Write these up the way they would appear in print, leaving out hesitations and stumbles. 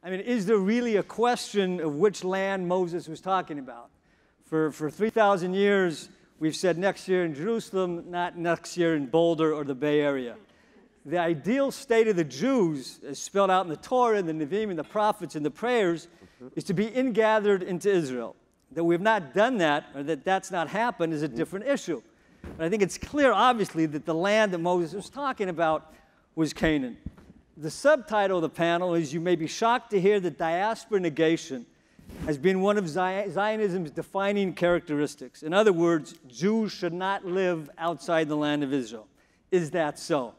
I mean, is there really a question of which land Moses was talking about? For 3,000 years, we've said next year in Jerusalem, not next year in Boulder or the Bay Area. The ideal state of the Jews, as spelled out in the Torah, and the Nevi'im, and the prophets, and the prayers, is to be ingathered into Israel. That we have not done that, or that that's not happened, is a different issue. But I think it's clear, obviously, that the land that Moses was talking about was Canaan. The subtitle of the panel is, "You may be shocked to hear that diaspora negation has been one of Zionism's defining characteristics. In other words, Jews should not live outside the land of Israel." Is that so?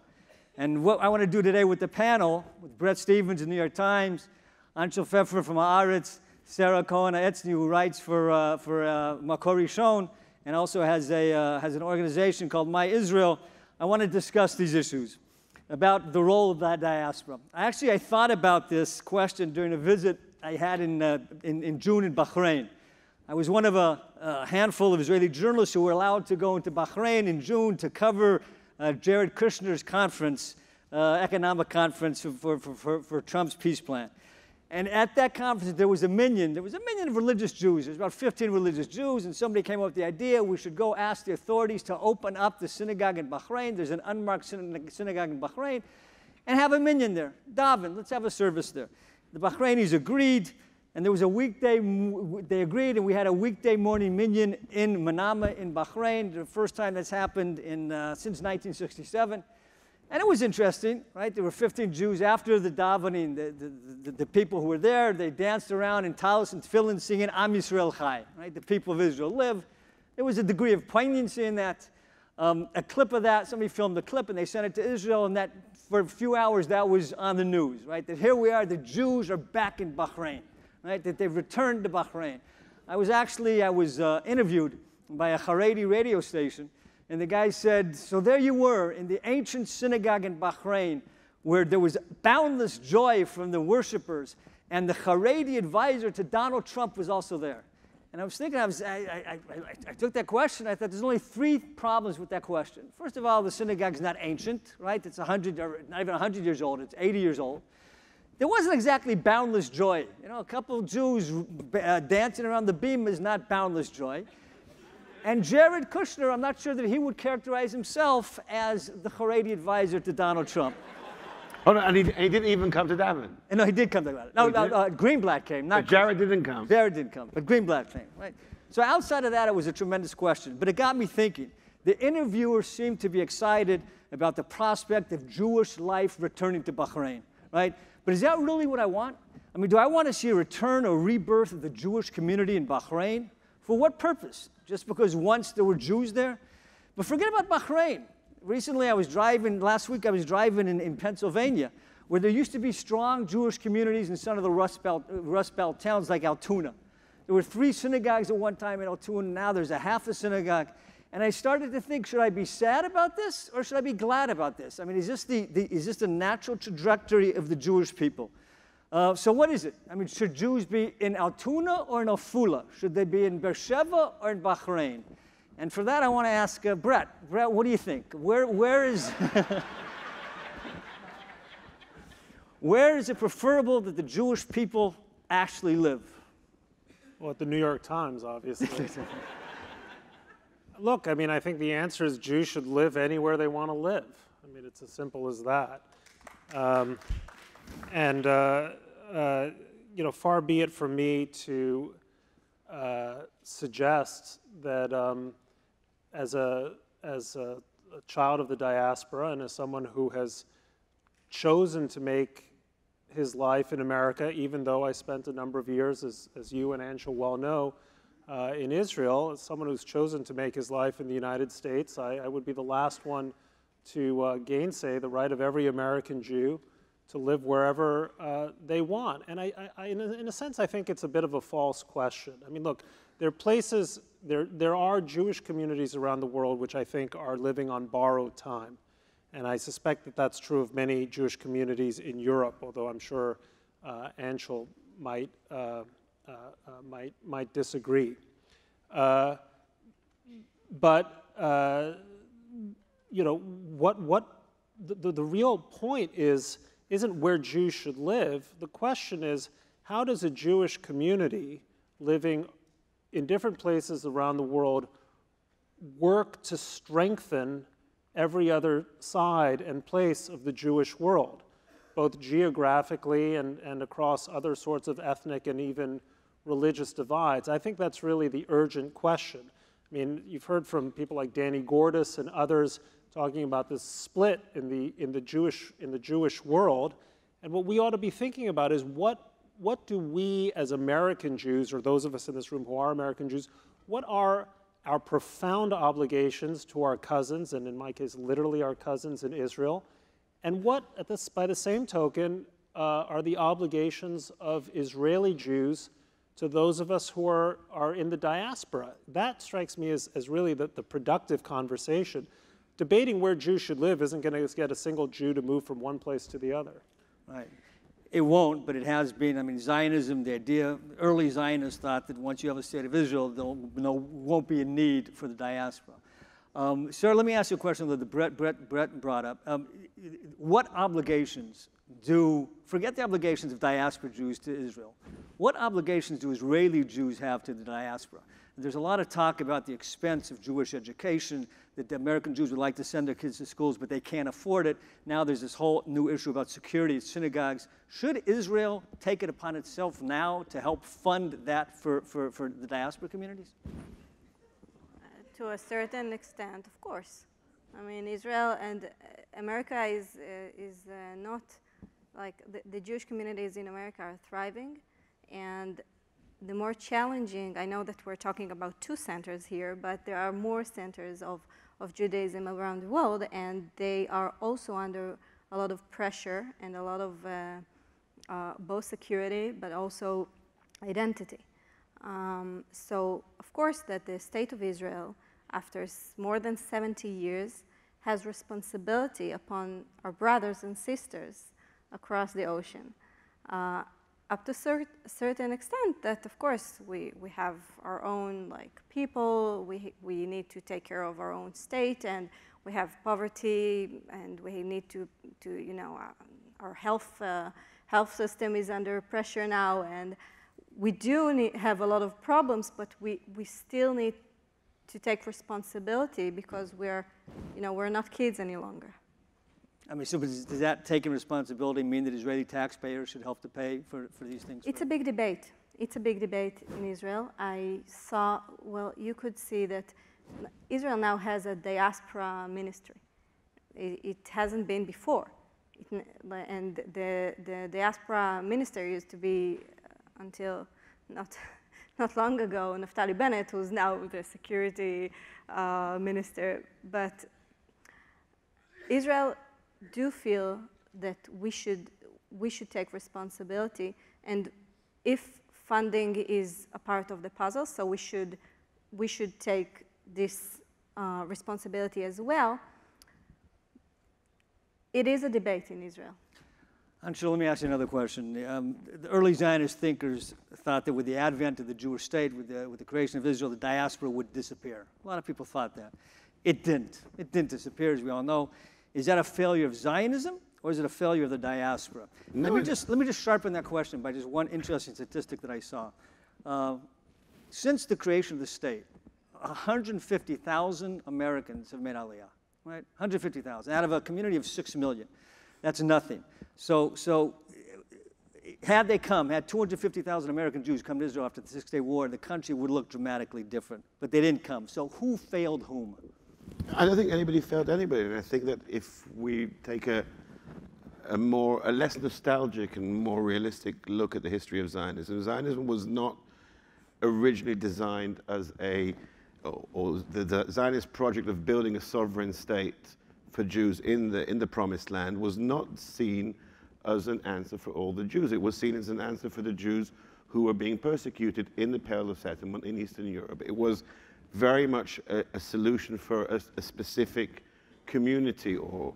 And what I want to do today with the panel, with Bret Stephens of the New York Times, Anshel Pfeffer from Haaretz, Sarah Cohen-Etzni, who writes for Makor Rishon, and also has an organization called My Israel, I want to discuss these issues about the role of that diaspora. I thought about this question during a visit I had in June in Bahrain. I was one of a handful of Israeli journalists who were allowed to go into Bahrain in June to cover Jared Kushner's conference, economic conference for Trump's peace plan. And at that conference, there was a minyan of religious Jews. There was about 15 religious Jews, and somebody came up with the idea we should go ask the authorities to open up the synagogue in Bahrain. There's an unmarked synagogue in Bahrain, and have a minyan there. Daven, let's have a service there. The Bahrainis agreed, and there was a weekday, they agreed, and we had a weekday morning minyan in Manama in Bahrain, the first time that's happened since 1967. And it was interesting, right? There were 15 Jews after the davening. The people who were there, they danced around in talis and tefillin singing Am Yisrael Chai, right? The people of Israel live. There was a degree of poignancy in that. A clip of that, somebody filmed a clip and they sent it to Israel, and that for a few hours that was on the news, right? That here we are, the Jews are back in Bahrain, right? That they've returned to Bahrain. I was interviewed by a Haredi radio station, and the guy said, so there you were in the ancient synagogue in Bahrain, where there was boundless joy from the worshipers, and the Haredi advisor to Donald Trump was also there. And I was thinking, I took that question, I thought there's only 3 problems with that question. First of all, the synagogue's not ancient, right? It's 100, or not even 100 years old, it's 80 years old. There wasn't exactly boundless joy. You know, a couple of Jews dancing around the beam is not boundless joy. And Jared Kushner, I'm not sure that he would characterize himself as the Haredi advisor to Donald Trump. Oh, no, and he didn't even come to Davin. No, he did come to Davin. No, Greenblatt came. Not but Jared didn't come. Jared didn't come, but Greenblatt came, right? So outside of that, it was a tremendous question. But it got me thinking. The interviewer seemed to be excited about the prospect of Jewish life returning to Bahrain, right? But is that really what I want? I mean, do I want to see a return or rebirth of the Jewish community in Bahrain? For what purpose? Just because once there were Jews there? But forget about Bahrain. Recently, last week I was driving in Pennsylvania, where there used to be strong Jewish communities in some of the Rust Belt towns like Altoona. There were 3 synagogues at one time in Altoona, now there's a half a synagogue. And I started to think, should I be sad about this, or should I be glad about this? I mean, is this the natural trajectory of the Jewish people? So what is it? I mean, should Jews be in Altoona or in Afula? Should they be in Beersheba or in Bahrain? And for that, I want to ask Bret. Bret, what do you think? Where is it preferable that the Jewish people actually live? Well, at the New York Times, obviously. Look, I mean, I think the answer is Jews should live anywhere they want to live. I mean, it's as simple as that. You know, far be it from me to suggest that as a child of the diaspora and as someone who has chosen to make his life in America, even though I spent a number of years, as you and Anshel well know, in Israel, as someone who's chosen to make his life in the United States, I would be the last one to gainsay the right of every American Jew to live wherever they want. And in a sense, I think it's a bit of a false question. I mean, look, there are places, there are Jewish communities around the world which I think are living on borrowed time. And I suspect that that's true of many Jewish communities in Europe, although I'm sure Anshel might disagree. You know, the real point is isn't where Jews should live. The question is, how does a Jewish community living in different places around the world work to strengthen every other side and place of the Jewish world, both geographically and across other sorts of ethnic and even religious divides? I think that's really the urgent question. I mean, you've heard from people like Danny Gordis and others talking about this split in the Jewish world, and what we ought to be thinking about is what do we as American Jews, or those of us in this room who are American Jews, what are our profound obligations to our cousins, and in my case, literally our cousins in Israel, and what, by the same token, are the obligations of Israeli Jews to those of us who are in the diaspora? That strikes me as really the productive conversation. Debating where Jews should live isn't going to get a single Jew to move from one place to the other. Right. It won't, but it has been. I mean, Zionism, the idea, early Zionists thought that once you have a state of Israel, there won't be a need for the diaspora. Sir, let me ask you a question that Brett brought up. What obligations forget the obligations of diaspora Jews to Israel, what obligations do Israeli Jews have to the diaspora? There's a lot of talk about the expense of Jewish education, that the American Jews would like to send their kids to schools, but they can't afford it. Now there's this whole new issue about security at synagogues. Should Israel take it upon itself now to help fund that for the diaspora communities? To a certain extent, of course. I mean, Israel and America is not, like, the Jewish communities in America are thriving, and the more challenging, I know that we're talking about 2 centers here, but there are more centers of Judaism around the world, and they are also under a lot of pressure and a lot of both security, but also identity. So, of course, that the State of Israel, after more than 70 years, has responsibility upon our brothers and sisters across the ocean. Up to a certain extent that, of course, we have our own, like, people, we need to take care of our own state, and we have poverty, and we need to you know, our health system is under pressure now, and we do have a lot of problems, but we still need to take responsibility because we're not kids any longer. I mean, so does that taking responsibility mean that Israeli taxpayers should help to pay for these things? It's a big debate. It's a big debate in Israel. You could see that Israel now has a diaspora ministry. It hasn't been before. And the diaspora minister used to be, until not long ago, Naftali Bennett, who's now the security minister. But Israel do feel that we should take responsibility, and if funding is a part of the puzzle, so we should take this responsibility as well. It is a debate in Israel. Anshul, let me ask you another question. The early Zionist thinkers thought that with the advent of the Jewish state, with the creation of Israel, the diaspora would disappear. A lot of people thought that. It didn't. It didn't disappear, as we all know. Is that a failure of Zionism, or is it a failure of the diaspora? No, let me just sharpen that question by just one interesting statistic that I saw. Since the creation of the state, 150,000 Americans have made Aliyah, right? 150,000 out of a community of 6 million. That's nothing. So had 250,000 American Jews come to Israel after the Six-Day War, the country would look dramatically different. But they didn't come. So who failed whom? I don't think anybody failed anybody. And I think that if we take a less nostalgic and more realistic look at the history of Zionism, Zionism was not originally designed as the Zionist project of building a sovereign state for Jews in the Promised Land was not seen as an answer for all the Jews. It was seen as an answer for the Jews who were being persecuted in the Pale of Settlement in Eastern Europe. It was very much a solution for a specific community or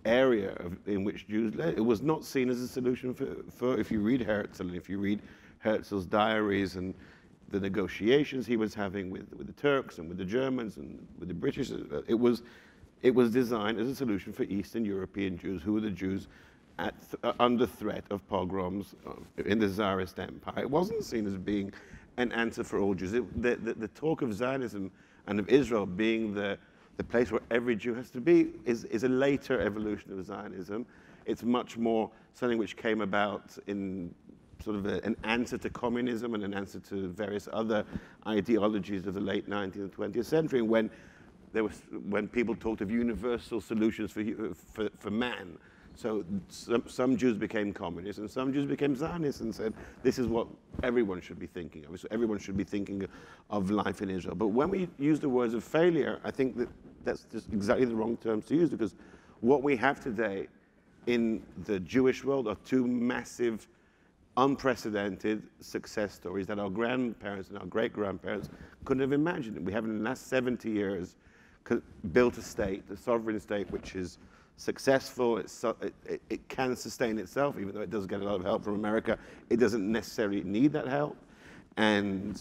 area in which Jews lived. It was not seen as a solution for if you read Herzl, and if you read Herzl's diaries and the negotiations he was having with the Turks and with the Germans and with the British, it was designed as a solution for Eastern European Jews, who were the Jews under threat of pogroms in the Tsarist Empire. It wasn't seen as being an answer for all Jews. The talk of Zionism and of Israel being the place where every Jew has to be is a later evolution of Zionism. It's much more something which came about in sort of an answer to communism and an answer to various other ideologies of the late 19th and 20th century, when people talked of universal solutions for man. So some Jews became communists and some Jews became Zionists and said, this is what everyone should be thinking of. So everyone should be thinking of life in Israel. But when we use the words of failure, I think that's just exactly the wrong terms to use, because what we have today in the Jewish world are two massive, unprecedented success stories that our grandparents and our great-grandparents couldn't have imagined. We have in the last 70 years built a state, a sovereign state, which is successful. It can sustain itself, even though it does get a lot of help from America. It doesn't necessarily need that help. And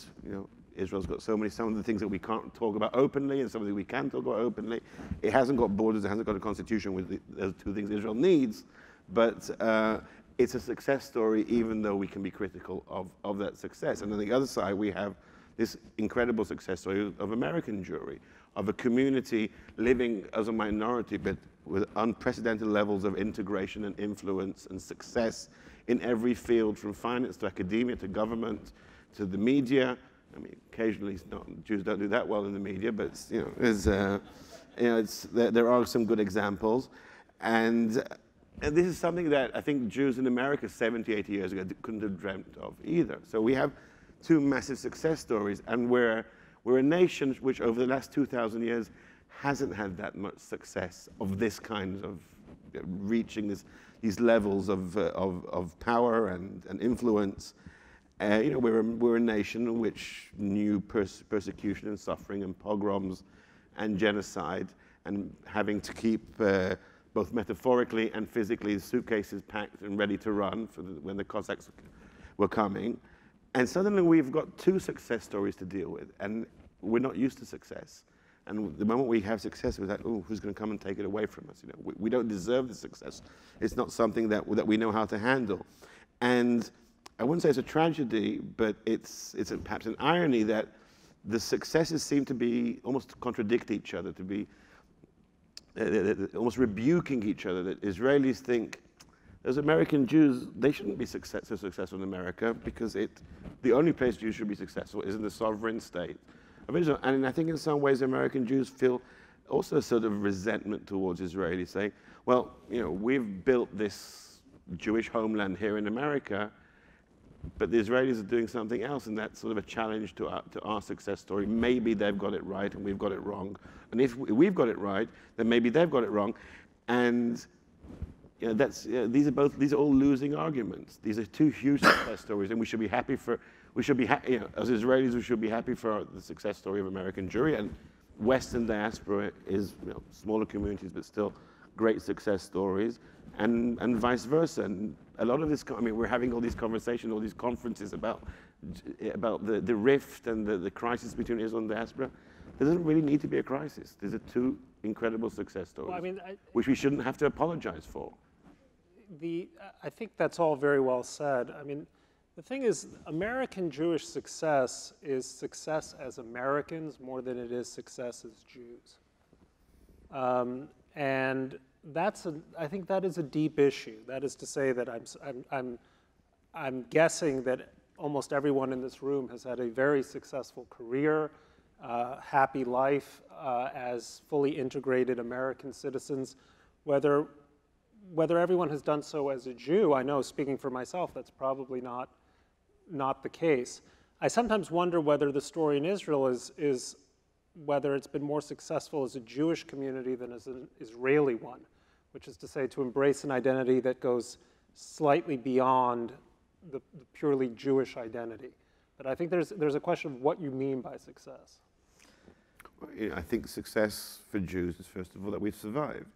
Israel's got some of the things that we can't talk about openly and some of the we can talk about openly. It hasn't got borders, it hasn't got a constitution with those two things Israel needs, but it's a success story, even though we can be critical of that success. And on the other side, we have this incredible success story of American Jewry, of a community living as a minority, but with unprecedented levels of integration and influence and success in every field, from finance to academia to government to the media. I mean, occasionally Jews don't do that well in the media, but there are some good examples. And this is something that I think Jews in America 70, 80 years ago couldn't have dreamt of either. So we have two massive success stories, and we're a nation which over the last 2,000 years hasn't had that much success of this kind of reaching these levels of power and influence. We're a nation in which knew persecution and suffering and pogroms and genocide, and having to keep both metaphorically and physically the suitcases packed and ready to run when the Cossacks were coming. And suddenly we've got two success stories to deal with, and we're not used to success. And the moment we have success, we're like, oh, who's going to come and take it away from us? We don't deserve the success. It's not something that we know how to handle. And I wouldn't say it's a tragedy, but it's perhaps an irony that the successes seem to be almost contradict each other, to be almost rebuking each other. That Israelis think, as American Jews, they shouldn't be so successful in America, because the only place Jews should be successful is in the sovereign state of Israel. And I think in some ways American Jews feel also a sort of resentment towards Israelis, saying, well, we've built this Jewish homeland here in America, but the Israelis are doing something else, and that's sort of a challenge to our success story. Maybe they've got it right and we've got it wrong. And if we've got it right, then maybe they've got it wrong. And these are all losing arguments. These are two huge success stories, and we should be happy as Israelis, we should be happy for the success story of American Jewry, and Western diaspora is smaller communities, but still great success stories, and vice versa. And a lot of this, we're having all these conversations, all these conferences about the rift and the crisis between Israel and diaspora. There doesn't really need to be a crisis. These are two incredible success stories, which we shouldn't have to apologize for. I think that's all very well said. The thing is, American Jewish success is success as Americans more than it is success as Jews. And I think that is a deep issue. That is to say that I'm guessing that almost everyone in this room has had a very successful career, happy life as fully integrated American citizens. Whether everyone has done so as a Jew, I know, speaking for myself, that's probably not the case. I sometimes wonder whether the story in Israel is whether it's been more successful as a Jewish community than as an Israeli one, which is to say, to embrace an identity that goes slightly beyond the purely Jewish identity. But I think there's a question of what you mean by success. I think success for Jews is, first of all, that we've survived.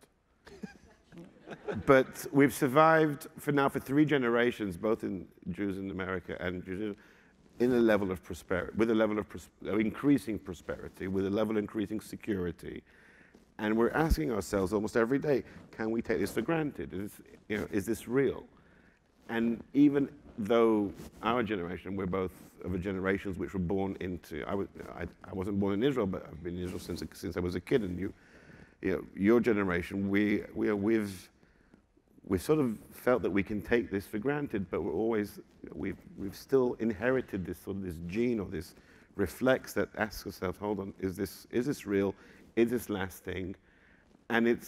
But we've survived for 3 generations, both in Jews in America and Jews in a level of prosperity, with a level of increasing prosperity, with a level of increasing security. And we're asking ourselves almost every day, can we take this for granted? Is this real? And even though our generation, we're both of a generations which were born into, I wasn't born in Israel, but I've been in Israel since I was a kid, and your generation, we've sort of felt that we can take this for granted, but we've still inherited this sort of this gene or this reflex that asks ourselves, hold on, is this real? Is this lasting? And it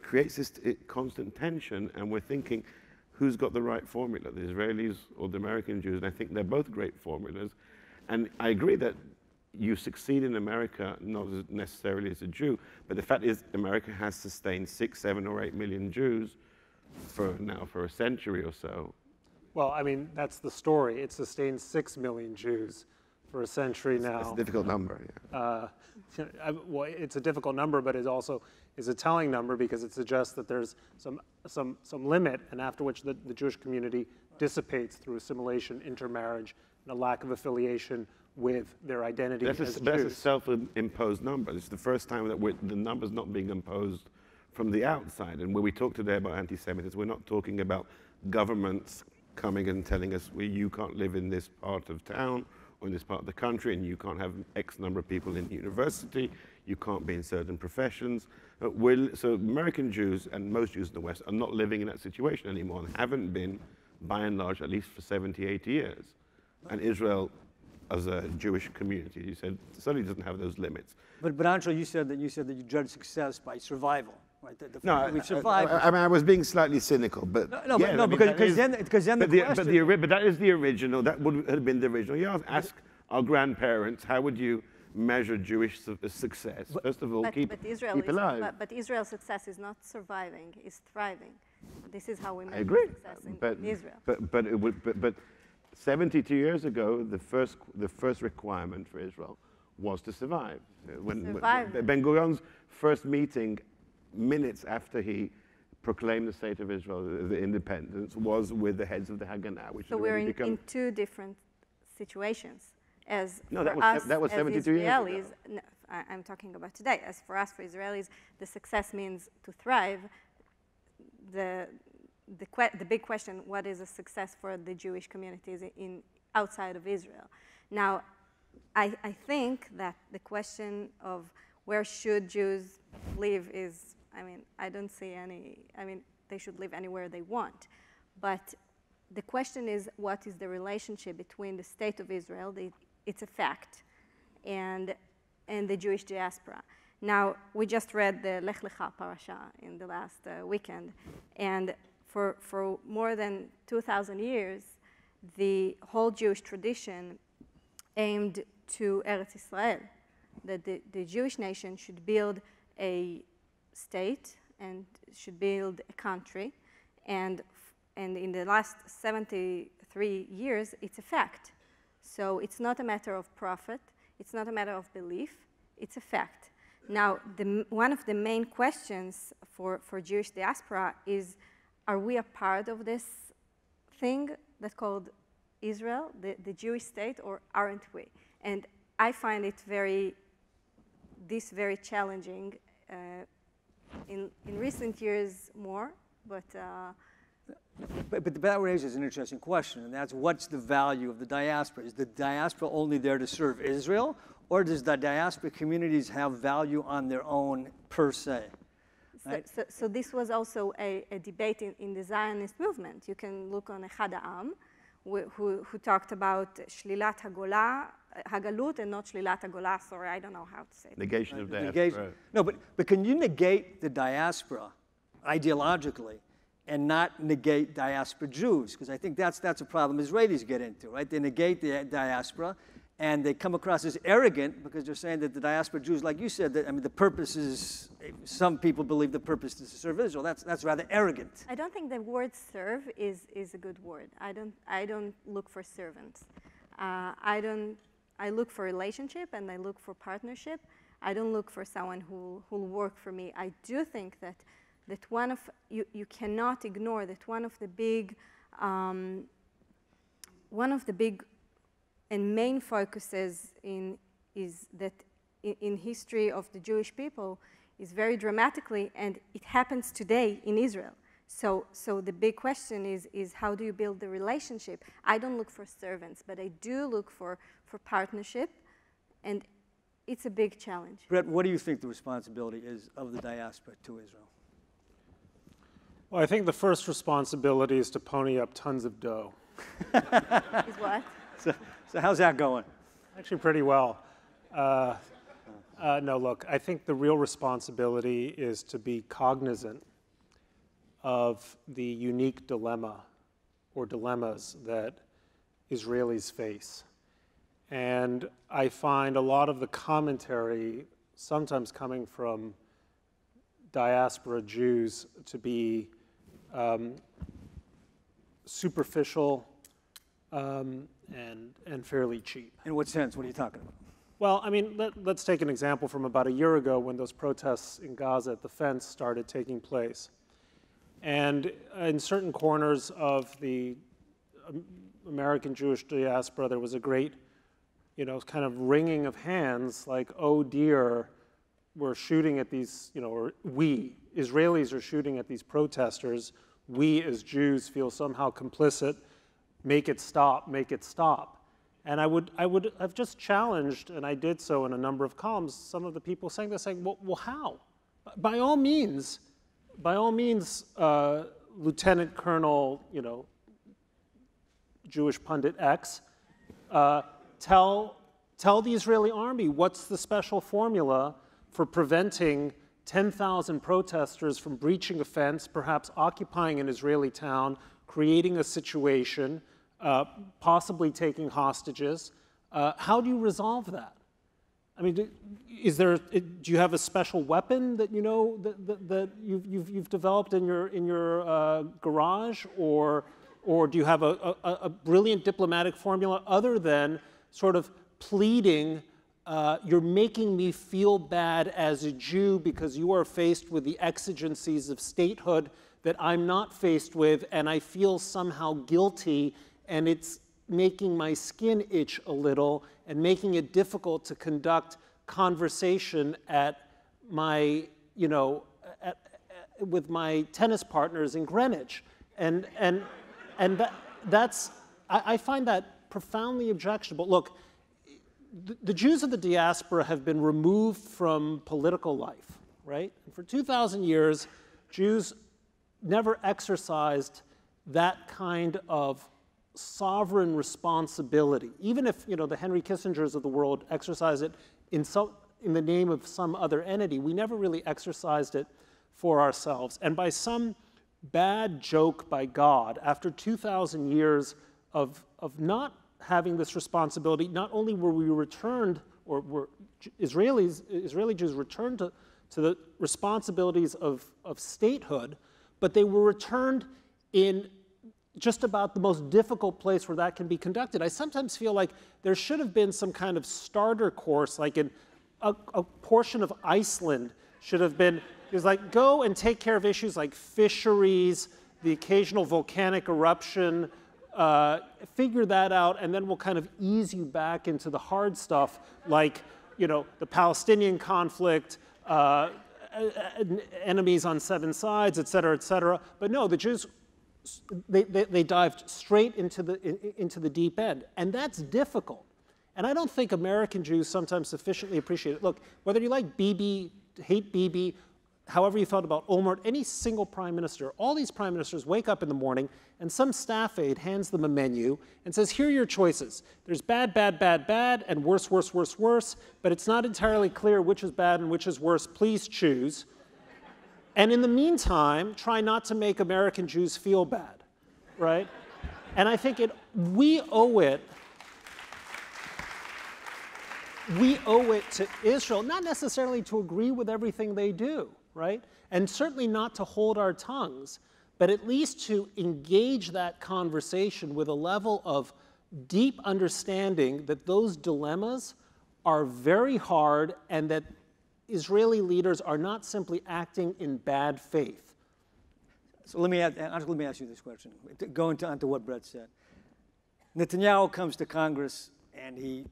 creates this constant tension, and we're thinking, who's got the right formula, the Israelis or the American Jews? And I think they're both great formulas. And I agree that you succeed in America, not necessarily as a Jew, but the fact is America has sustained 6, 7, or 8 million Jews for a century or so. Well, I mean, that's the story. It sustained 6 million Jews for a century now. That's a difficult number, yeah. Well, it's a difficult number, but it also is a telling number because it suggests that there's some limit, and after which the Jewish community dissipates through assimilation, intermarriage, and a lack of affiliation with their identity as Jews. That's a self-imposed number. It's the first time that the number's not being imposed from the outside. And when we talk today about anti-Semitism, we're not talking about governments coming and telling us, well, you can't live in this part of town or in this part of the country, and you can't have X number of people in the university, you can't be in certain professions. So American Jews and most Jews in the West are not living in that situation anymore and haven't been, by and large, at least for 70, 80 years. And Israel, as a Jewish community, you said, certainly doesn't have those limits. But Anshel, you said that you judge success by survival, right? No, we've survived. I mean, I was being slightly cynical, but because then the question. But that is the original. That would have been the original. You ask our grandparents, how would you measure Jewish success? First of all, keep alive. But Israel's success is not surviving; it's thriving. This is how we measure success in Israel. But 72 years ago, the first requirement for Israel was to survive. When Ben Gurion's first meeting, minutes after he proclaimed the state of Israel, the independence, was with the heads of the Haganah. Which so we're in two different situations. That was 72 years ago. No, I'm talking about today. As for us, for Israelis, the success means to thrive. The big question: what is a success for the Jewish communities outside of Israel? Now, I think that the question of where should Jews live is, I mean, I don't see any. I mean, they should live anywhere they want, but the question is, what is the relationship between the state of Israel? It's a fact, and the Jewish diaspora. Now, we just read the Lech Lecha parasha in the last weekend, and for more than 2,000 years, the whole Jewish tradition aimed to Eretz Israel, that the Jewish nation should build a state and should build a country, and in the last 73 years, it's a fact. So it's not a matter of profit, it's not a matter of belief, it's a fact. Now, one of the main questions for Jewish diaspora is, are we a part of this thing that's called Israel, the Jewish state, or aren't we? And I find it very challenging in recent years more, but that raises an interesting question, and that's what's the value of the diaspora? Is the diaspora only there to serve Israel, or does the diaspora communities have value on their own per se? Right? So this was also a debate in the Zionist movement. You can look on Echad Ha'am, who talked about Shlilat Hagalut and not Shlilat Hagolah. Sorry, I don't know how to say it. Negation of diaspora. No, but can you negate the diaspora ideologically and not negate diaspora Jews? Because I think that's a problem Israelis get into, right? They negate the diaspora, and they come across as arrogant because they're saying that the diaspora Jews, like you said, that, I mean, the purpose is, some people believe the purpose is to serve Israel. That's rather arrogant. I don't think the word serve is a good word. I don't look for servants. I look for relationship and I look for partnership. I don't look for someone who'll work for me. I do think that you cannot ignore that one of the big and main focuses in history of the Jewish people is very dramatically, and it happens today in Israel. So the big question is how do you build the relationship? I don't look for servants, but I do look for partnership, and it's a big challenge. Brett, what do you think the responsibility is of the diaspora to Israel? Well, I think the first responsibility is to pony up tons of dough. Is what? So how's that going? Actually, pretty well. No, look, I think the real responsibility is to be cognizant of the unique dilemma or dilemmas that Israelis face. And I find a lot of the commentary, sometimes coming from diaspora Jews, to be superficial and fairly cheap. In what sense? What are you talking about? Well, I mean, let's take an example from about a year ago when those protests in Gaza at the fence started taking place. And in certain corners of the American Jewish diaspora, there was a great, kind of wringing of hands, like, oh dear, we're shooting at these, or we, Israelis, are shooting at these protesters. We, as Jews, feel somehow complicit. Make it stop, make it stop. And I've just challenged, and I did so in a number of columns, some of the people saying this, saying, well, how? By all means, Lieutenant Colonel, Jewish pundit X, tell the Israeli army what's the special formula for preventing 10,000 protesters from breaching a fence, perhaps occupying an Israeli town, creating a situation, possibly taking hostages. How do you resolve that? I mean, do you have a special weapon that that you've developed in your garage, or do you have a brilliant diplomatic formula other than sort of pleading, you're making me feel bad as a Jew because you are faced with the exigencies of statehood that I'm not faced with, and I feel somehow guilty, and it's making my skin itch a little and making it difficult to conduct conversation at my, with my tennis partners in Greenwich. And I find that profoundly objectionable. Look, the Jews of the diaspora have been removed from political life, right? And for 2,000 years, Jews never exercised that kind of sovereign responsibility. Even if, the Henry Kissingers of the world exercise it in the name of some other entity, we never really exercised it for ourselves. And by some bad joke by God, after 2,000 years of not having this responsibility, not only were we returned, or were Israeli Jews returned to the responsibilities of statehood, but they were returned in just about the most difficult place where that can be conducted. I sometimes feel like there should have been some kind of starter course, like in a portion of Iceland should have been, it was like, go and take care of issues like fisheries, the occasional volcanic eruption, figure that out, and then we'll kind of ease you back into the hard stuff, like, the Palestinian conflict, enemies on 7 sides, et cetera, et cetera. But no, the Jews, they dived straight into the deep end, and that's difficult. And I don't think American Jews sometimes sufficiently appreciate it. Look, whether you like Bibi, hate Bibi, however you felt about Olmert, any single prime minister, all these prime ministers wake up in the morning and some staff aide hands them a menu and says, here are your choices. There's bad, bad, bad, bad, and worse, worse, worse, worse, but it's not entirely clear which is bad and which is worse. Please choose. And in the meantime, try not to make American Jews feel bad, right? And I think we owe it to Israel, not necessarily to agree with everything they do, right? And certainly not to hold our tongues, but at least to engage that conversation with a level of deep understanding that those dilemmas are very hard and that Israeli leaders are not simply acting in bad faith. So let me ask you this question, going on to what Brett said. Netanyahu comes to Congress and he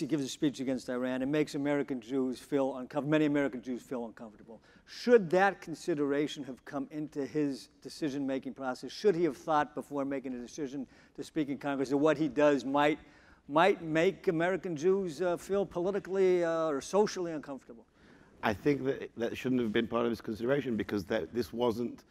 gives a speech against Iran, and makes American Jews feel uncomfortable, many American Jews feel uncomfortable. Should that consideration have come into his decision-making process? Should he have thought before making a decision to speak in Congress that what he does might make American Jews feel politically or socially uncomfortable? I think that shouldn't have been part of his consideration, because this wasn't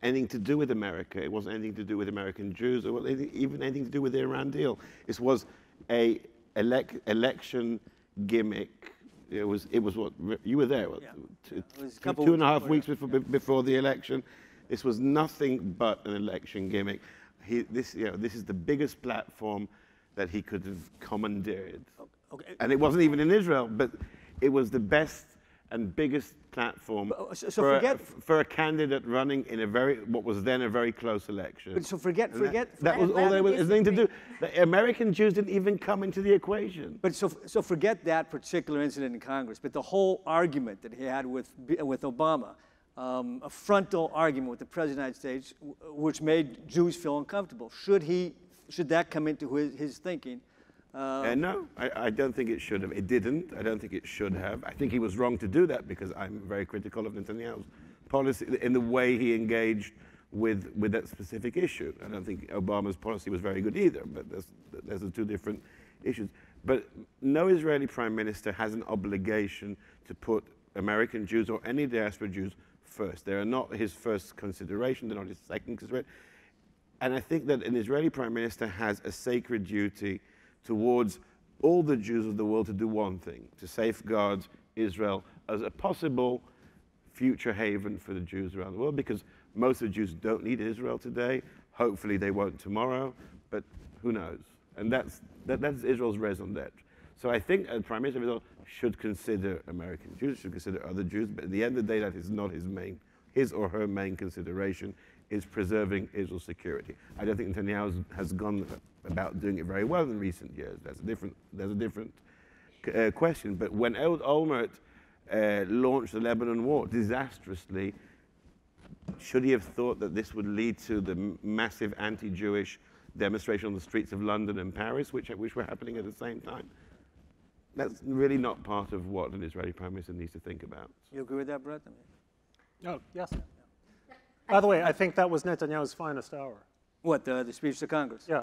anything to do with America. It wasn't anything to do with American Jews, or even anything to do with the Iran deal. This was a election gimmick. It was what you were there. What, Yeah. two and a half weeks before the election. This was nothing but an election gimmick. This is the biggest platform that he could have commandeered. Okay. And it wasn't even in Israel, but it was the best and biggest platform for a candidate running in what was then a very close election. But so forget. That was all there was anything to do. The American Jews didn't even come into the equation. But so forget that particular incident in Congress. But the whole argument that he had with Obama, a frontal argument with the President of the United States, which made Jews feel uncomfortable. Should that come into his thinking? No, I don't think it should have. It didn't. I don't think it should have. I think he was wrong to do that, because I'm very critical of Netanyahu's policy in the way he engaged with that specific issue. I don't think Obama's policy was very good either, but there's the two different issues. But no Israeli prime minister has an obligation to put American Jews or any diaspora Jews first. They are not his first consideration. They're not his second consideration. And I think that an Israeli prime minister has a sacred duty towards all the Jews of the world to do one thing: to safeguard Israel as a possible future haven for the Jews around the world, because most of the Jews don't need Israel today. Hopefully they won't tomorrow, but who knows? And that's Israel's raison d'etre. So I think the Prime Minister of Israel should consider American Jews, should consider other Jews, but at the end of the day, that is not his or her main consideration is preserving Israel's security. I don't think Netanyahu has gone about doing it very well in recent years. There's a different question. But when Ehud Olmert launched the Lebanon war disastrously, should he have thought that this would lead to the massive anti-Jewish demonstration on the streets of London and Paris, which were happening at the same time? That's really not part of what an Israeli prime minister needs to think about. You agree with that, Brett? Oh, yes. By the way, I think that was Netanyahu's finest hour. What, the speech to Congress? Yeah.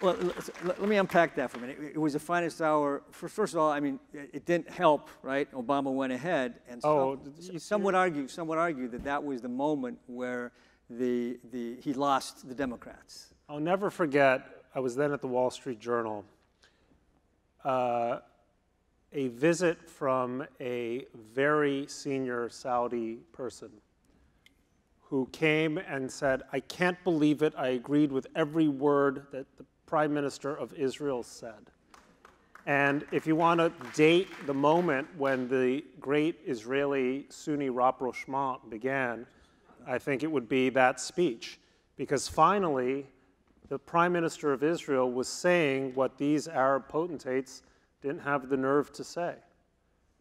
Well, let me unpack that for a minute. It was the finest hour. First of all, I mean, it didn't help, right? Obama went ahead, and some would argue that was the moment where he lost the Democrats. I'll never forget, I was then at the Wall Street Journal, a visit from a very senior Saudi person who came and said, "I can't believe it. I agreed with every word that the Prime Minister of Israel said." And if you want to date the moment when the great Israeli Sunni rapprochement began, I think it would be that speech. Because finally, the Prime Minister of Israel was saying what these Arab potentates didn't have the nerve to say.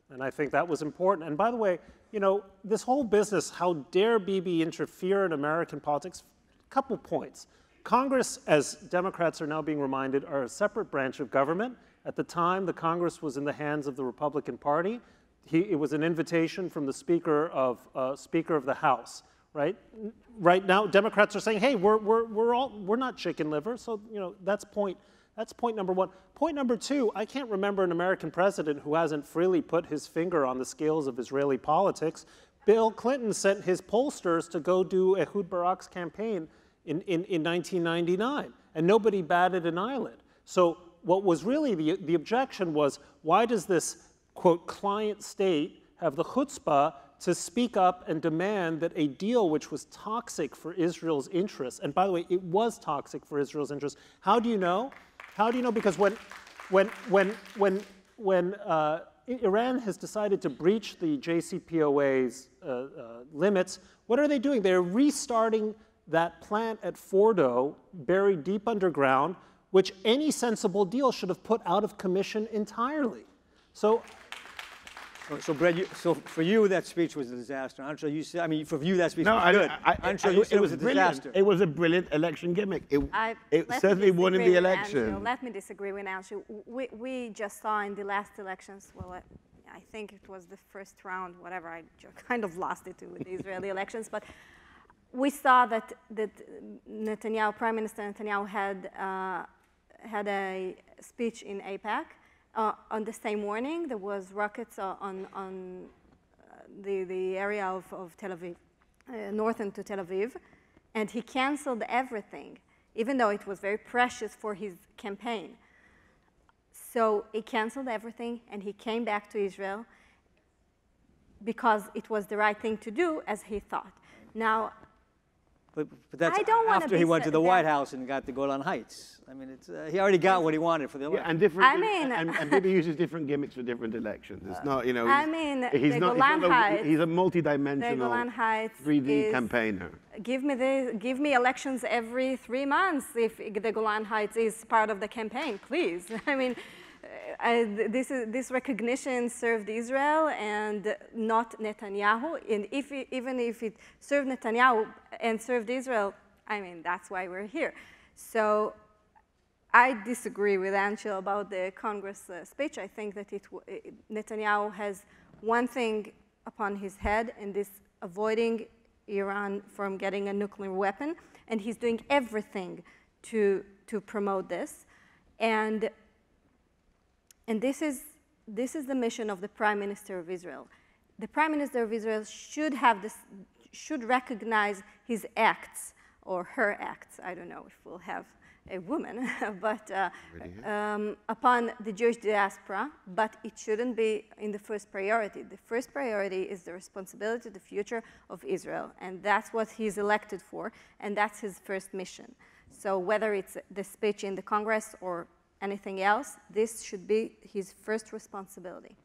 And I think that was important. And by the way, you know, this whole business, how dare Bibi interfere in American politics? A couple points. Congress, as Democrats are now being reminded, are a separate branch of government. At the time, the Congress was in the hands of the Republican Party. It was an invitation from the Speaker of the House, right? Right now, Democrats are saying, "Hey, we're not chicken liver." So you know that's point number one. Point number two: I can't remember an American president who hasn't freely put his finger on the scales of Israeli politics. Bill Clinton sent his pollsters to go do Ehud Barak's campaign in 1999, and nobody batted an eyelid. So what was really the objection was, why does this, quote, client state have the chutzpah to speak up and demand that a deal which was toxic for Israel's interests, and by the way, it was toxic for Israel's interests. How do you know? How do you know? Because when Iran has decided to breach the JCPOA's limits, what are they doing? They're restarting that plant at Fordo, buried deep underground, which any sensible deal should have put out of commission entirely. So So, Brett, so for you, that speech was a disaster. I'm sure you said, I mean, for you, that speech No, was good. I'm sure you said it was a brilliant. disaster. It was a brilliant election gimmick. It Let me certainly won in the disagree with election. Andrew. Let me disagree with Andrew. We just saw in the last elections, well, I think it was the first round, whatever, I kind of lost it with the Israeli elections, but we saw that Netanyahu, Prime Minister Netanyahu had a speech in AIPAC. On the same morning, there was rockets on the area of Tel Aviv, northern to Tel Aviv, and he canceled everything, even though it was very precious for his campaign. So he canceled everything, and he came back to Israel because it was the right thing to do, as he thought. Now, But that's I don't wanna after he be went to the that- White House and got the Golan Heights. I mean, he already got what he wanted for the election. Yeah, and different. I mean- and Bibi uses different gimmicks for different elections. It's not, you know. I mean, he's the not. Golan Heights- He's a the multi-dimensional Golan Heights 3D is- campaigner. give me elections every 3 months if the Golan Heights is part of the campaign, please. I mean, this recognition served Israel and not Netanyahu. And even if it served Netanyahu and served Israel, I mean, that's why we're here. So I disagree with Anshel about the Congress speech. I think that Netanyahu has one thing upon his head, and this avoiding Iran from getting a nuclear weapon, and he's doing everything to promote this. And this is the mission of the Prime Minister of Israel. The Prime Minister of Israel should recognize his acts, or her acts. I don't know if we'll have a woman, but upon the Jewish diaspora, but it shouldn't be in the first priority. The first priority is the responsibility, the future of Israel, and that's what he's elected for, and that's his first mission. So whether it's the speech in the Congress or anything else, this should be his first responsibility.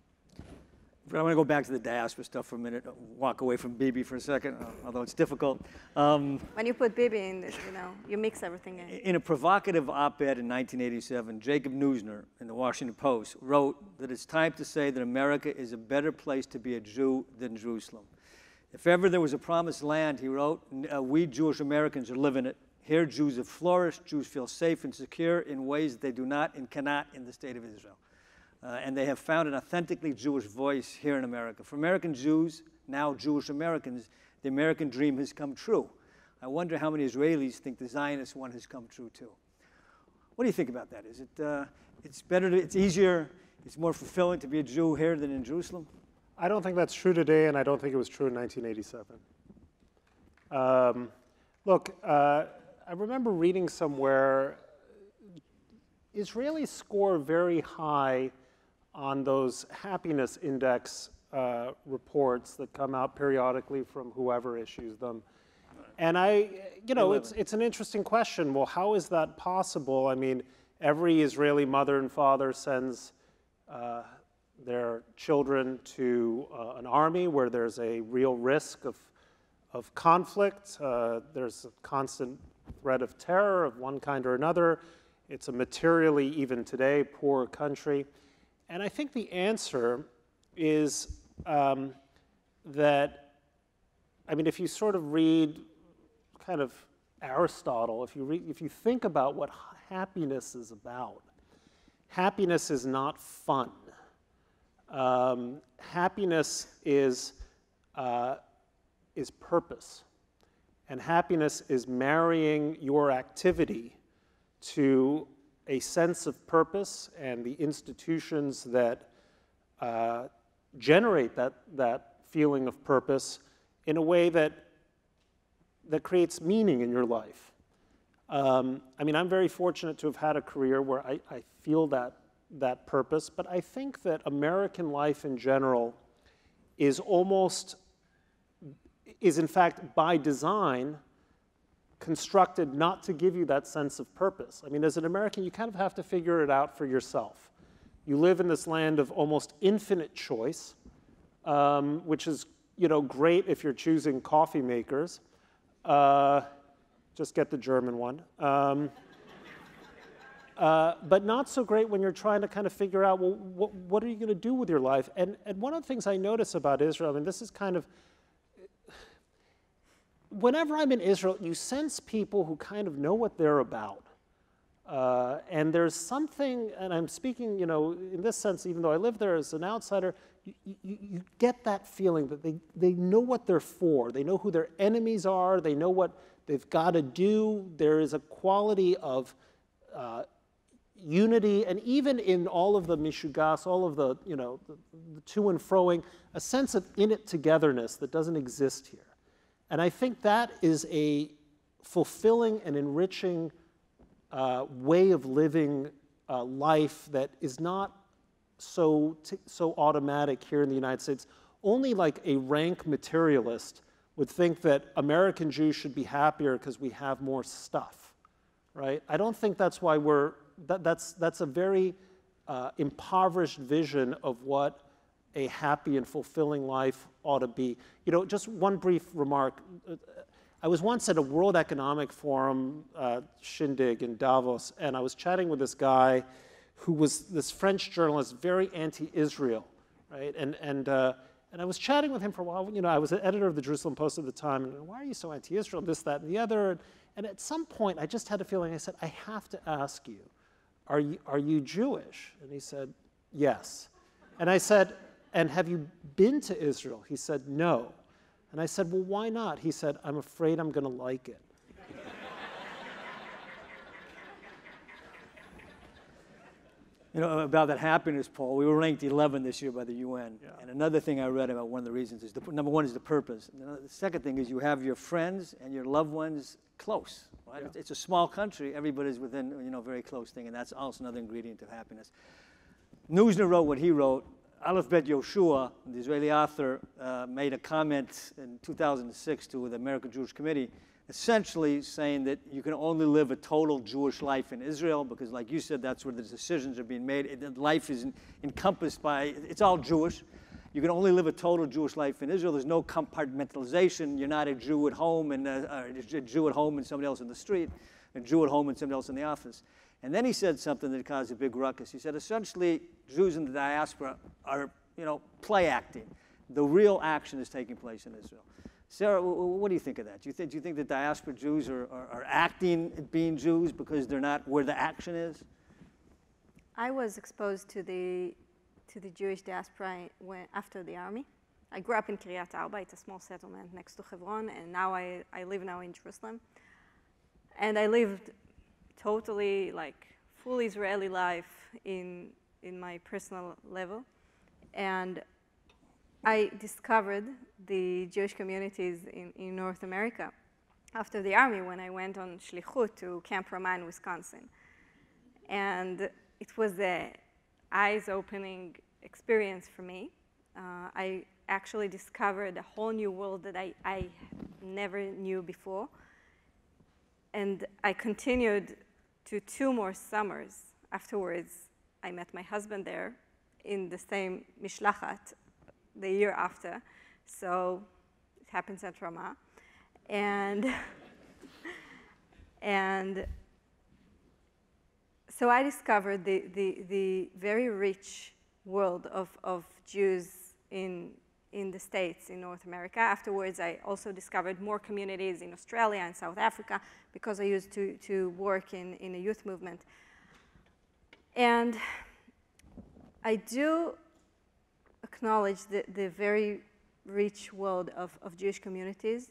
But I want to go back to the diaspora stuff for a minute, walk away from Bibi for a second, although it's difficult. When you put Bibi in, you mix everything in. In a provocative op-ed in 1987, Jacob Neusner in the Washington Post wrote that it's time to say that America is a better place to be a Jew than Jerusalem. If ever there was a promised land, he wrote, we Jewish Americans are living it. Here, Jews have flourished. Jews feel safe and secure in ways they do not and cannot in the state of Israel. And they have found an authentically Jewish voice here in America. For American Jews, now Jewish Americans, the American dream has come true. I wonder how many Israelis think the Zionist one has come true too. What do you think about that? Is it, it's easier, it's more fulfilling to be a Jew here than in Jerusalem? I don't think that's true today, and I don't think it was true in 1987. Look, I remember reading somewhere, Israelis score very high on those happiness index reports that come out periodically from whoever issues them. And it's an interesting question. Well, how is that possible? I mean, every Israeli mother and father sends their children to an army where there's a real risk of conflict. There's a constant threat of terror of one kind or another. It's a materially, even today, poor country. And I think the answer is that, I mean, if you sort of read kind of Aristotle, if you think about what happiness is about, happiness is not fun. Happiness is purpose. And happiness is marrying your activity to a sense of purpose and the institutions that generate that feeling of purpose in a way that creates meaning in your life. I mean, I'm very fortunate to have had a career where I feel that purpose, but I think that American life in general is in fact by design constructed not to give you that sense of purpose. I mean, as an American, you kind of have to figure it out for yourself. You live in this land of almost infinite choice, which is, great if you're choosing coffee makers. Just get the German one. but not so great when you're trying to kind of figure out, well, what are you going to do with your life? And one of the things I notice about Israel, and this is kind of, whenever I'm in Israel, you sense people who kind of know what they're about. And there's something, and I'm speaking, in this sense, even though I live there as an outsider, you get that feeling that they know what they're for. They know who their enemies are. They know what they've got to do. There is a quality of unity, and even in all of the mishugas, all of the, the to and froing, a sense of in-it-togetherness that doesn't exist here. And I think that is a fulfilling and enriching way of living life that is not so automatic here in the United States. Only like a rank materialist would think that American Jews should be happier because we have more stuff, right? I don't think that's why that's a very impoverished vision of what a happy and fulfilling life ought to be. Just one brief remark. I was once at a World Economic Forum shindig in Davos, and I was chatting with this guy who was this French journalist, very anti-Israel, right? And I was chatting with him for a while. I was an editor of the Jerusalem Post at the time, and why are you so anti-Israel, this, that, and the other? And at some point, I just had a feeling, I said, I have to ask you, are you Jewish? And he said, yes. And I said, and have you been to Israel? He said, no. And I said, well, why not? He said, I'm afraid I'm going to like it. About that happiness poll, we were ranked 11 this year by the UN. Yeah. And another thing I read about one of the reasons is, number one is the purpose. The second thing is you have your friends and your loved ones close. Right? Yeah. It's a small country. Everybody's within, very close thing, and that's also another ingredient of happiness. Neusner wrote what he wrote. Aleph Bet Yoshua, the Israeli author, made a comment in 2006 to the American Jewish Committee, essentially saying that you can only live a total Jewish life in Israel because, like you said, that's where the decisions are being made. Life is encompassed by, it's all Jewish. You can only live a total Jewish life in Israel. There's no compartmentalization. You're not a Jew at home and a Jew at home and somebody else in the street, a Jew at home and somebody else in the office. And then he said something that caused a big ruckus. He said, essentially, Jews in the diaspora are, play acting. The real action is taking place in Israel. Sarah, what do you think of that? Do you think that diaspora Jews are acting, being Jews, because they're not where the action is? I was exposed to the Jewish diaspora after the army. I grew up in Kiryat Arba. It's a small settlement next to Hebron, and now I live now in Jerusalem. And I lived totally full Israeli life in my personal level. And I discovered the Jewish communities in North America after the army when I went on shlichut to Camp Ramah in Wisconsin. And it was an eyes-opening experience for me. I actually discovered a whole new world that I never knew before. And I continued to 2 more summers. Afterwards, I met my husband there in the same mishlachat the year after. So it happens at Ramah. And so I discovered the very rich world of Jews in the States, in North America. Afterwards, I also discovered more communities in Australia and South Africa because I used to work in a youth movement. And I do acknowledge the very rich world of Jewish communities,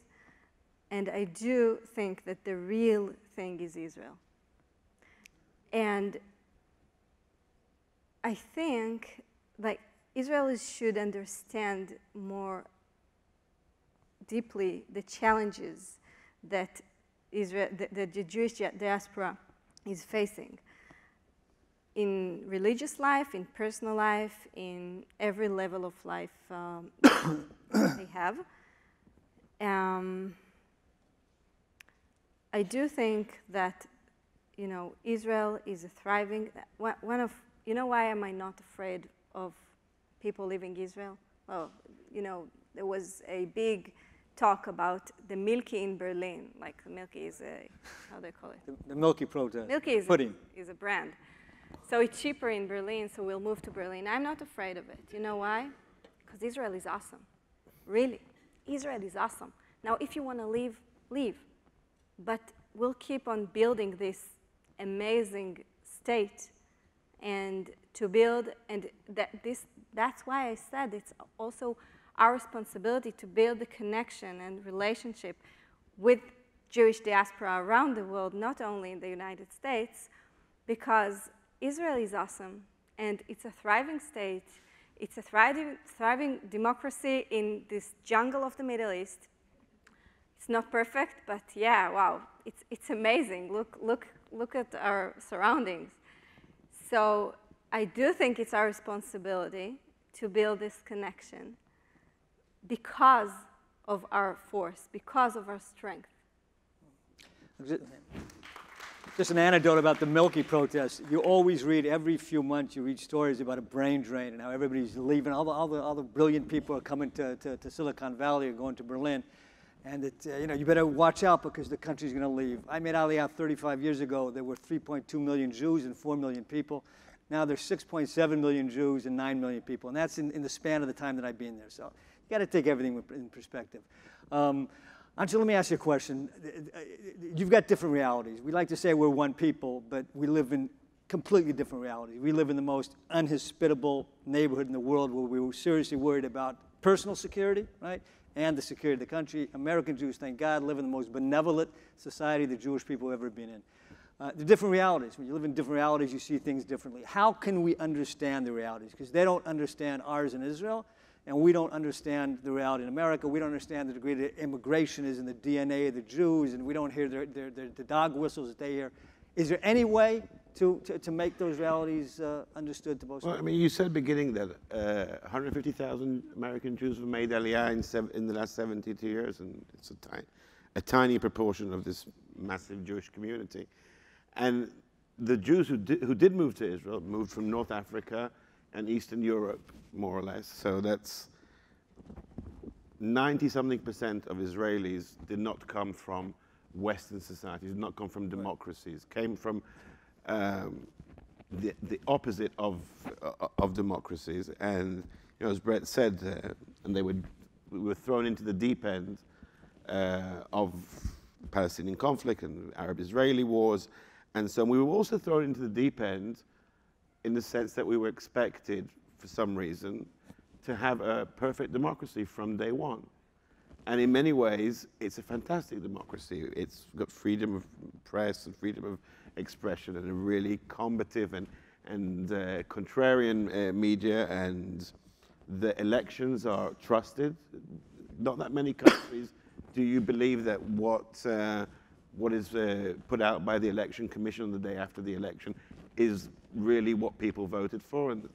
and I do think that the real thing is Israel. And I think Israelis should understand more deeply the challenges that the Jewish diaspora is facing in religious life, in personal life, in every level of life they have. I do think that, Israel is a thriving. Why am I not afraid of people leaving Israel? Well, there was a big talk about the Milky in Berlin. Like Milky is a, how do they call it? The Milky protest. Milky is pudding. Is a brand. So it's cheaper in Berlin, so we'll move to Berlin. I'm not afraid of it. You know why? Because Israel is awesome. Really. Israel is awesome. Now, if you want to leave, leave. But we'll keep on building this amazing state and to build, and that's why I said it's also our responsibility to build the connection and relationship with Jewish diaspora around the world, not only in the United States, because Israel is awesome, and it's a thriving state. It's a thriving democracy in this jungle of the Middle East. It's not perfect, but yeah, wow, it's amazing. Look at our surroundings. So I do think it's our responsibility to build this connection because of our force, because of our strength. Just an anecdote about the Milky protest. You always read, every few months, you read stories about a brain drain and how everybody's leaving. All the brilliant people are coming to Silicon Valley or going to Berlin. And you better watch out because the country's going to leave. I made Aliyah 35 years ago. There were 3.2 million Jews and 4 million people. Now there's 6.7 million Jews and 9 million people. And that's in the span of the time that I've been there. So you got to take everything in perspective. Anshel, let me ask you a question. You've got different realities. We like to say we're one people, but we live in completely different realities. We live in the most unhospitable neighborhood in the world where we were seriously worried about personal security, right? And the security of the country. American Jews, thank God, live in the most benevolent society the Jewish people have ever been in. They're different realities. When you live in different realities, you see things differently. How can we understand the realities? Because they don't understand ours in Israel, and we don't understand the reality in America. We don't understand the degree that immigration is in the DNA of the Jews, and we don't hear the dog whistles that they hear. Is there any way to make those realities understood to both sides? Well, I mean, you said beginning that 150,000 American Jews have made Aliyah in the last 72 years, and it's a tiny proportion of this massive Jewish community. And the Jews who did move to Israel moved from North Africa and Eastern Europe, more or less. So that's 90-something% of Israelis did not come from Western societies, did not come from democracies, came from the opposite of democracies. And as Brett said, and we were thrown into the deep end of Palestinian conflict and Arab-Israeli wars. And so we were also thrown into the deep end in the sense that we were expected, for some reason, to have a perfect democracy from day one. And in many ways, it's a fantastic democracy. It's got freedom of press and freedom of expression and a really combative and contrarian media, and the elections are trusted. Not that many countries do you believe that what is put out by the election commission on the day after the election is really what people voted for, and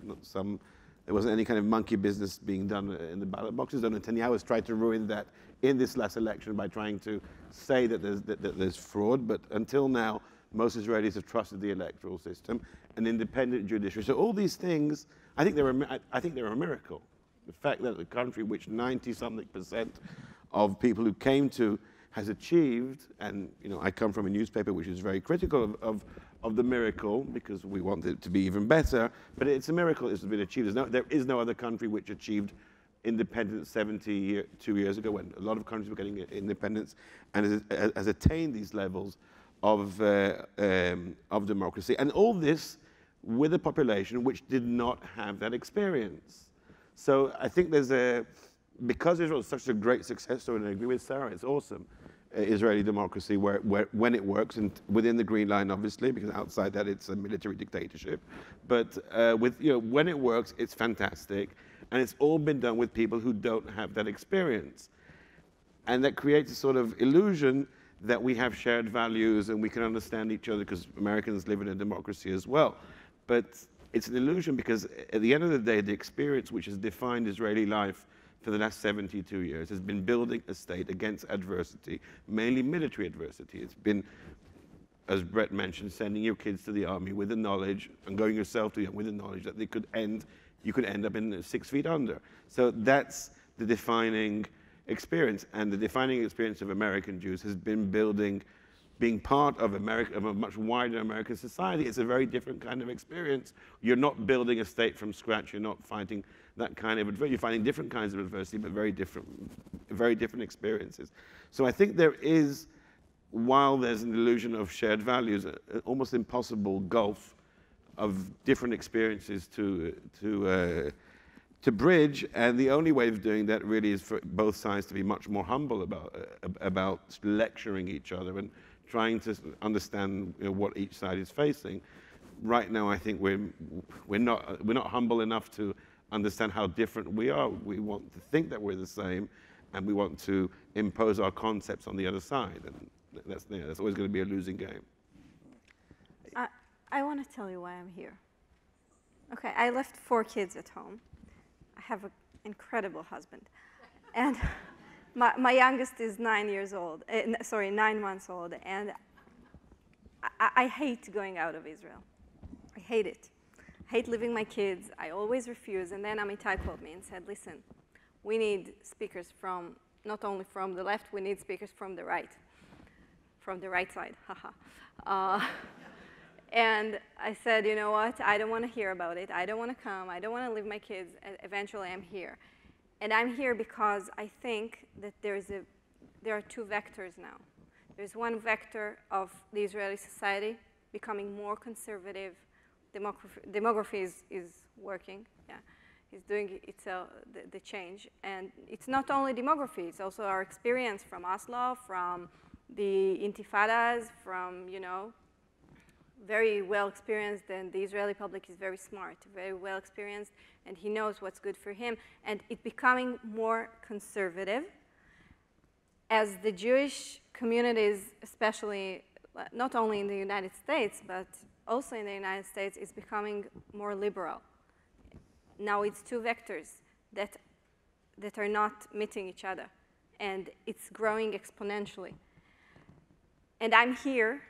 there wasn't any kind of monkey business being done in the ballot boxes. And Netanyahu has tried to ruin that in this last election by trying to say that there's fraud. But until now, most Israelis have trusted the electoral system, an independent judiciary. So all these things, I think they're a miracle. The fact that the country which 90-something% of people who came to has achieved, and I come from a newspaper which is very critical of the miracle because we want it to be even better, but it's a miracle it's been achieved. There is no other country which achieved independence 72 years ago, when a lot of countries were getting independence, and has attained these levels of democracy. And all this with a population which did not have that experience. So I think because Israel is such a great success story, and I agree with Sarah, it's awesome, Israeli democracy, where when it works, and within the Green Line, obviously, because outside that it's a military dictatorship. But when it works, it's fantastic, and it's all been done with people who don't have that experience, and that creates a sort of illusion that we have shared values and we can understand each other because Americans live in a democracy as well. But it's an illusion because at the end of the day, the experience which has defined Israeli life for the last 72 years has been building a state against adversity, mainly military adversity. It's been, as Brett mentioned, sending your kids to the army with the knowledge, and going yourself to the army with the knowledge that you could end up in 6 feet under. So that's the defining experience. And the defining experience of American Jews has been being part of America, of a much wider American society. It's a very different kind of experience. You're not building a state from scratch. You're not fighting that kind of adversity. You're finding different kinds of adversity, but very different experiences. So I think there is, while there's an illusion of shared values, an almost impossible gulf of different experiences to bridge, and the only way of doing that really is for both sides to be much more humble about lecturing each other and trying to understand, you know, what each side is facing. Right now, I think we're not humble enough to understand how different we are. We want to think that we're the same, and we want to impose our concepts on the other side, and that's always going to be a losing game. I want to tell you why I'm here. Okay, I left 4 kids at home. I have an incredible husband. And my youngest is 9 years old, 9 months old, and I hate going out of Israel. I hate it. I hate leaving my kids. I always refuse. And then Amitai called me and said, listen, we need speakers from, not only from the left, we need speakers from the right side, haha. And I said, you know what, I don't want to hear about it. I don't want to come. I don't want to leave my kids. Eventually, I'm here. And I'm here because I think that there are 2 vectors now. There's one vector of the Israeli society becoming more conservative. Demography is working. Yeah, it's doing the change. And it's not only demography. It's also our experience from Oslo, from the intifadas, from, you know, very well experienced, and the Israeli public is very smart, very well experienced, and he knows what's good for him. And it's becoming more conservative as the Jewish communities, especially not only in the United States, but also in the United States, is becoming more liberal. Now it's 2 vectors that are not meeting each other, and it's growing exponentially. And I'm here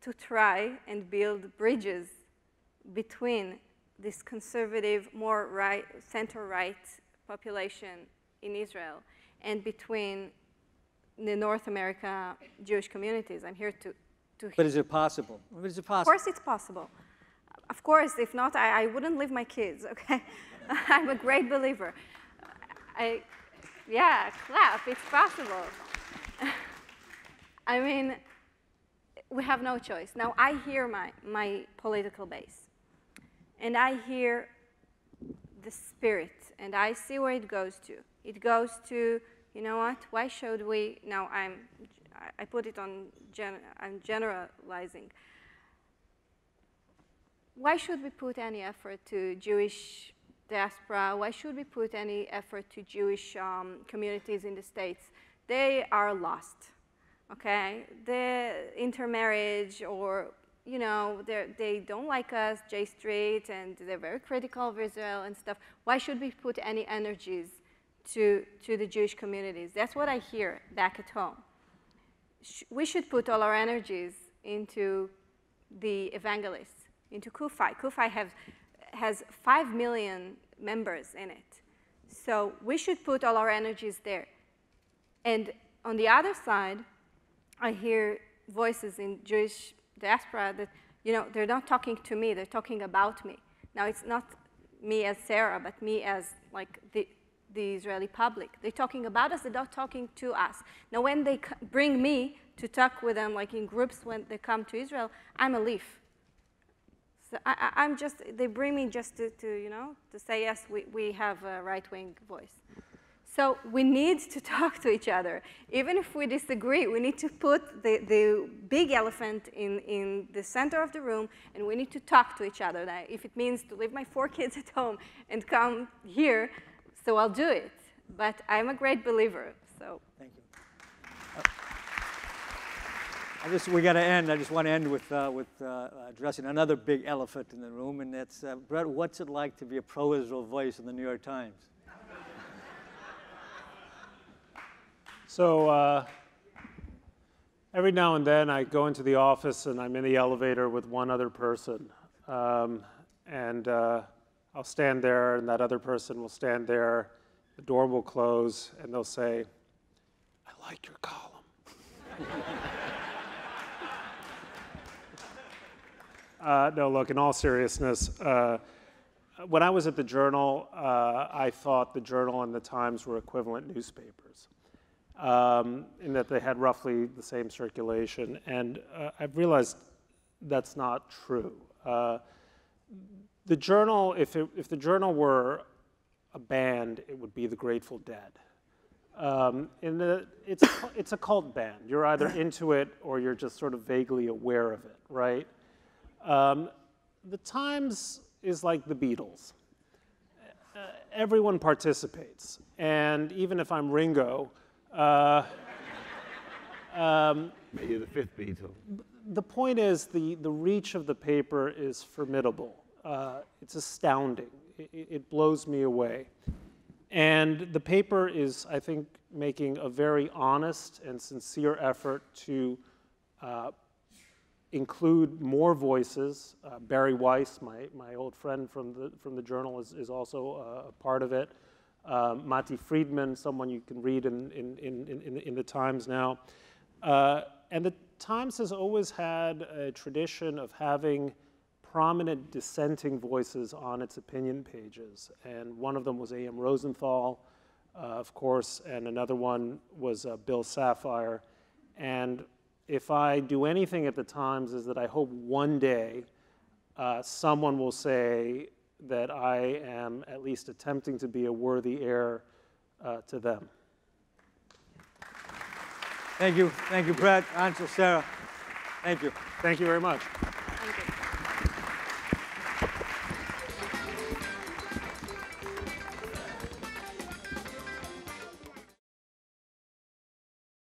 to try and build bridges between this conservative, more center-right population in Israel and between the North America Jewish communities. I'm here to But is it possible? Is it possible? Of course it's possible. Of course, if not, I wouldn't leave my kids, okay? I'm a great believer. Yeah, clap, it's possible. I mean, we have no choice. Now, I hear my political base, and I hear the spirit, and I see where it goes to. It goes to, you know what, why should we, now I put it on, I'm generalizing. Why should we put any effort to Jewish diaspora? Why should we put any effort to Jewish communities in the States? They are lost. Okay, the intermarriage, or, you know, they don't like us, J Street, and they're very critical of Israel and stuff. Why should we put any energies to the Jewish communities? That's what I hear back at home. We should put all our energies into the evangelists, into CUFI. CUFI has 5 million members in it. So we should put all our energies there. And on the other side, I hear voices in Jewish diaspora that, you know, they're not talking to me, they're talking about me. Now, it's not me as Sarah, but me as, like, the Israeli public. They're talking about us, they're not talking to us. Now, when they bring me to talk with them, like in groups when they come to Israel, I'm a leaf. So I'm just, they bring me just to you know, to say, yes, we have a right-wing voice. So we need to talk to each other. Even if we disagree, we need to put the big elephant in the center of the room, and we need to talk to each other. Now, if it means to leave my 4 kids at home and come here, so I'll do it. But I'm a great believer, so. Thank you. We got to end. I just want to end with addressing another big elephant in the room, and that's, Brett, what's it like to be a pro-Israel voice in the New York Times? So every now and then I go into the office and I'm in the elevator with one other person. And I'll stand there and that other person will stand there, the door will close, and they'll say, like your column. No, look, in all seriousness, when I was at the Journal, I thought the Journal and the Times were equivalent newspapers, in that they had roughly the same circulation. And I've realized that's not true. The Journal, if the Journal were a band, it would be the Grateful Dead. It's a cult band. You're either into it or you're just sort of vaguely aware of it, right? The Times is like the Beatles. Everyone participates, and even if I'm Ringo, You're the fifth Beatle. the point is the reach of the paper is formidable. It's astounding. It blows me away. And the paper is, I think, making a very honest and sincere effort to include more voices. Barry Weiss, my old friend from the Journal, is also a part of it. Mati Friedman, someone you can read in the Times now. And the Times has always had a tradition of having prominent dissenting voices on its opinion pages. And one of them was A.M. Rosenthal, of course, and another one was Bill Safire. And if I do anything at the Times is that I hope one day someone will say that I am at least attempting to be a worthy heir to them. Thank you, Brett, Anshel, Sarah. Thank you. Thank you very much.